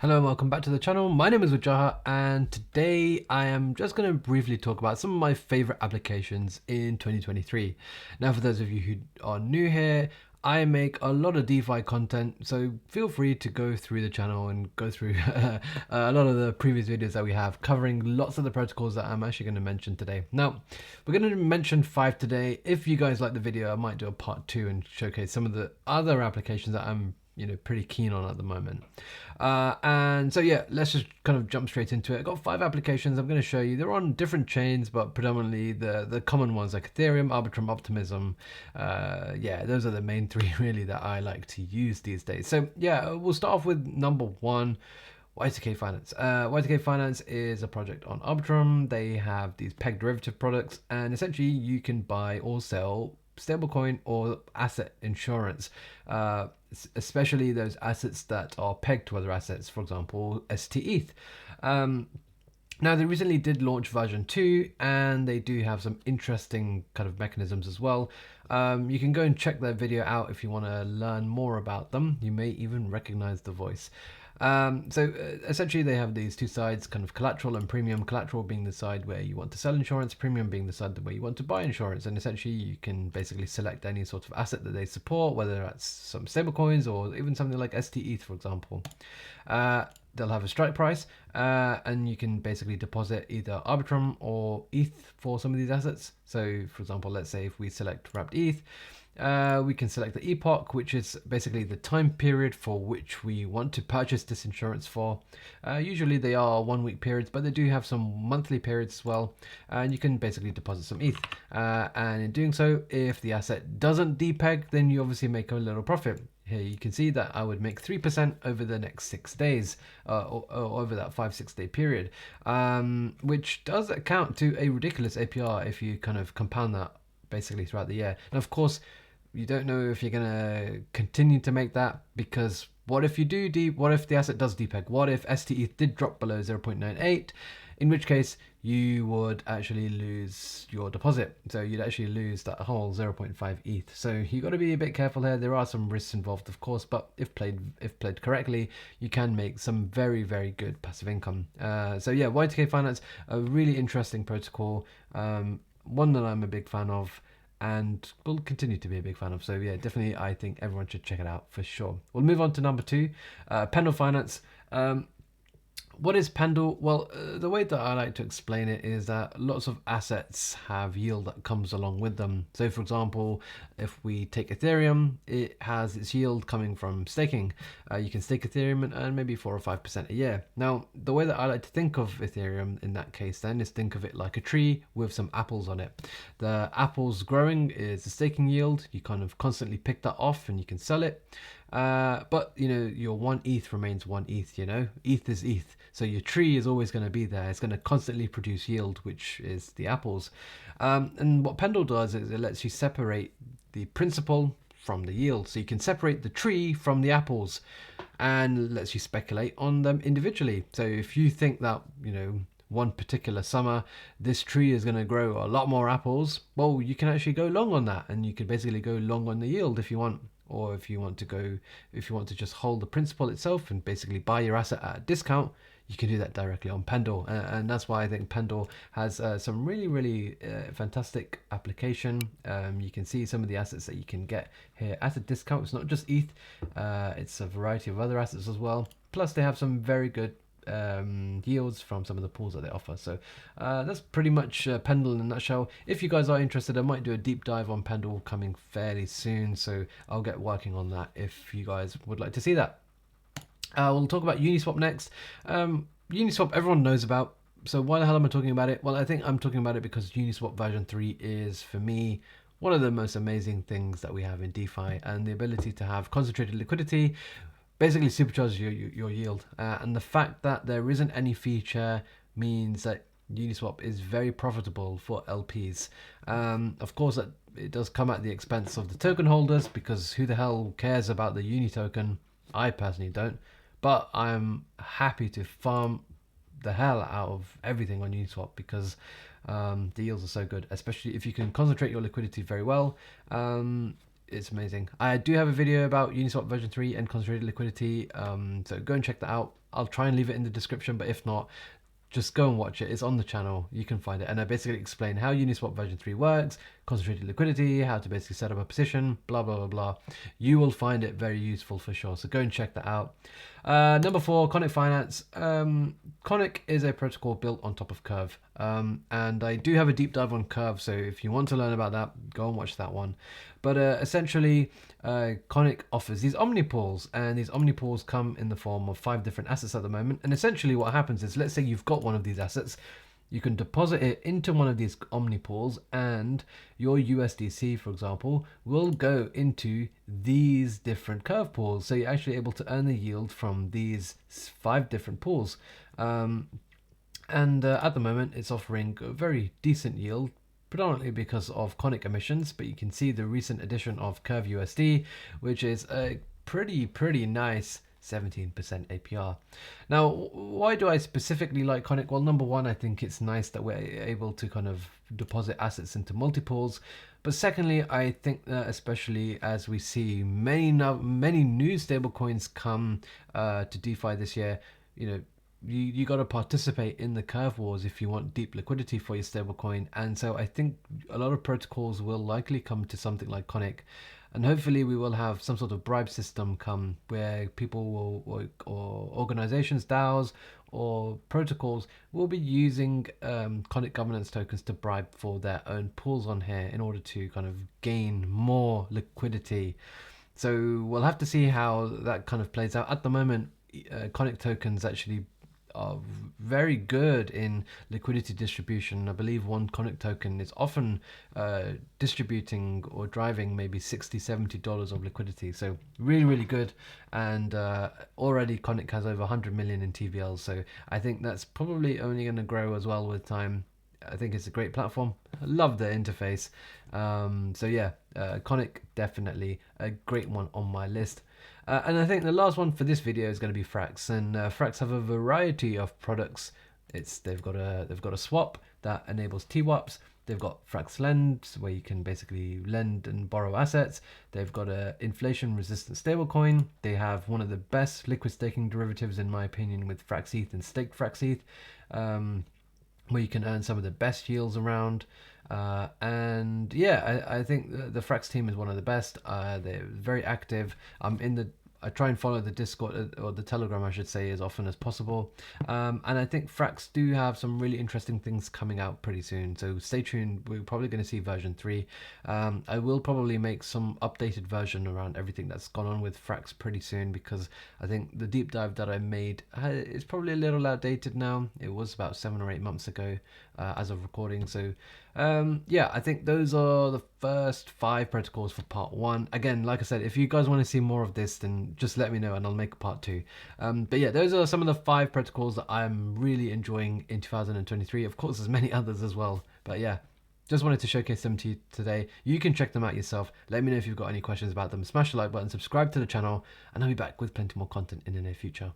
Hello and welcome back to the channel. My name is Wajaha and today I am just going to briefly talk about some of my favorite applications in 2023. Now for those of you who are new here, I make a lot of DeFi content, so feel free to go through the channel and go through a lot of the previous videos that we have covering lots of the protocols that I'm actually going to mention today. Now, we're going to mention 5 today. If you guys like the video, I might do a part 2 and showcase some of the other applications that I'm pretty keen on at the moment. And so yeah, let's just kind of jump straight into it. I've got 5 applications I'm going to show you. They're on different chains, but predominantly the common ones like Ethereum, Arbitrum, Optimism. Yeah, those are the main 3 really that I like to use these days. So yeah, we'll start off with number 1. Y2K Finance. Y2K Finance is a project on Arbitrum. They have these peg derivative products, and essentially you can buy or sell stablecoin or asset insurance, especially those assets that are pegged to other assets, for example, STETH. Now, they recently did launch version 2, and they do have some interesting kind of mechanisms as well. You can go and check their video out if you want to learn more about them. You may even recognize the voice. Essentially they have these 2 sides, kind of collateral and premium. Collateral being the side where you want to sell insurance, premium being the side where you want to buy insurance, and essentially you can basically select any sort of asset that they support, whether that's some stablecoins or even something like STETH, for example. They'll have a strike price, and you can basically deposit either Arbitrum or ETH for some of these assets. So for example, let's say if we select wrapped ETH, we can select the epoch, which is basically the time period for which we want to purchase this insurance for. Usually they are 1-week periods, but they do have some monthly periods as well, and you can basically deposit some ETH. And in doing so, if the asset doesn't depeg, then you obviously make a little profit. Here you can see that I would make 3% over the next 6 days, or over that 5-6 day period, which does account to a ridiculous APR if you kind of compound that basically throughout the year. And of course, you don't know if you're going to continue to make that, because what if you what if the asset does depeg? What if STETH did drop below 0.98? In which case you would actually lose your deposit. So you'd actually lose that whole 0.5 ETH. So you got to be a bit careful here. There are some risks involved, of course, but if played correctly, you can make some very, very good passive income. So yeah, Y2K Finance, a really interesting protocol, one that I'm a big fan of, and will continue to be a big fan of. So yeah, definitely I think everyone should check it out for sure. We'll move on to number 2, Pendle Finance. What is Pendle? Well, the way that I like to explain it is that lots of assets have yield that comes along with them. So for example, if we take Ethereum, it has its yield coming from staking. You can stake Ethereum and earn maybe 4 or 5% a year. Now, the way that I like to think of Ethereum in that case then is think of it like a tree with some apples on it. The apples growing is the staking yield. You kind of constantly pick that off and you can sell it. But your 1 ETH remains 1 ETH, ETH is ETH. So your tree is always going to be there. It's going to constantly produce yield, which is the apples. And what Pendle does is it lets you separate the principal from the yield. So you can separate the tree from the apples and lets you speculate on them individually. So if you think that, one particular summer this tree is going to grow a lot more apples, well, you can actually go long on that, and you can basically go long on the yield if you want. Or if you want to just hold the principal itself and basically buy your asset at a discount, you can do that directly on Pendle. And that's why I think Pendle has some really, really fantastic application. You can see some of the assets that you can get here at a discount. It's not just ETH, it's a variety of other assets as well. Plus they have some very good yields from some of the pools that they offer. So that's pretty much Pendle in a nutshell. If you guys are interested, I might do a deep dive on Pendle coming fairly soon, so I'll get working on that if you guys would like to see that. We'll talk about Uniswap next. Uniswap everyone knows about, so why the hell am I talking about it? Well, I think I'm talking about it because Uniswap version 3 is, for me, one of the most amazing things that we have in DeFi, and the ability to have concentrated liquidity basically supercharges your yield, and the fact that there isn't any feature means that Uniswap is very profitable for LPs. Of course, it does come at the expense of the token holders, because who the hell cares about the Uni token? I personally don't, but I'm happy to farm the hell out of everything on Uniswap because the yields are so good, especially if you can concentrate your liquidity very well. it's amazing. I do have a video about Uniswap version 3 and concentrated liquidity, so go and check that out. I'll try and leave it in the description, but if not, just go and watch it. It's on the channel. You can find it. And I basically explain how Uniswap version 3 works, concentrated liquidity, how to basically set up a position, blah, blah, blah, blah. You will find it very useful for sure. So go and check that out. Number 4, Conic Finance. Conic is a protocol built on top of Curve. And I do have a deep dive on Curve. So if you want to learn about that, go and watch that one. But essentially, Conic offers these omnipools, and these omnipools come in the form of 5 different assets at the moment. And essentially what happens is, let's say you've got one of these assets, you can deposit it into one of these omnipools, and your USDC, for example, will go into these different curve pools. So you're actually able to earn the yield from these 5 different pools. And at the moment, it's offering a very decent yield, predominantly because of Conic emissions, but you can see the recent addition of Curve USD, which is a pretty nice 17% APR. Now, why do I specifically like Conic? Well, number one, I think it's nice that we're able to kind of deposit assets into multipools. But secondly, I think that especially as we see many new stablecoins come to DeFi this year, you know, you got to participate in the curve wars if you want deep liquidity for your stablecoin. And so I think a lot of protocols will likely come to something like Conic, and hopefully we will have some sort of bribe system come where people will, or organizations, DAOs or protocols will be using Conic governance tokens to bribe for their own pools on here in order to kind of gain more liquidity. So we'll have to see how that kind of plays out. At the moment, Conic tokens actually are very good in liquidity distribution. I believe one Conic token is often distributing or driving maybe $60-70 of liquidity. So really good. And already Conic has over 100 million in TVL. So I think that's probably only going to grow as well with time. I think it's a great platform. I love the interface. So yeah, Conic definitely a great one on my list. And I think the last one for this video is going to be Frax, and Frax have a variety of products. They've got a swap that enables TWAPs. They've got Frax Lend, where you can basically lend and borrow assets. They've got a inflation-resistant stablecoin. They have one of the best liquid staking derivatives, in my opinion, with Frax ETH and staked Frax ETH, where you can earn some of the best yields around. And yeah, I think the Frax team is one of the best. They're very active. I try and follow the Discord, or the Telegram I should say, as often as possible. And I think Frax do have some really interesting things coming out pretty soon, so stay tuned. We're probably going to see version 3. I will probably make some updated version around everything that's gone on with Frax pretty soon, because I think the deep dive that I made is probably a little outdated now. It was about 7 or 8 months ago as of recording. So yeah, I think those are the first 5 protocols for part 1. Again, like I said, if you guys want to see more of this, then just let me know and I'll make a part 2. But yeah, those are some of the 5 protocols that I'm really enjoying in 2023. Of course, there's many others as well, but yeah, just wanted to showcase them to you today. You can check them out yourself. Let me know if you've got any questions about them. Smash the like button, subscribe to the channel, and I'll be back with plenty more content in the near future.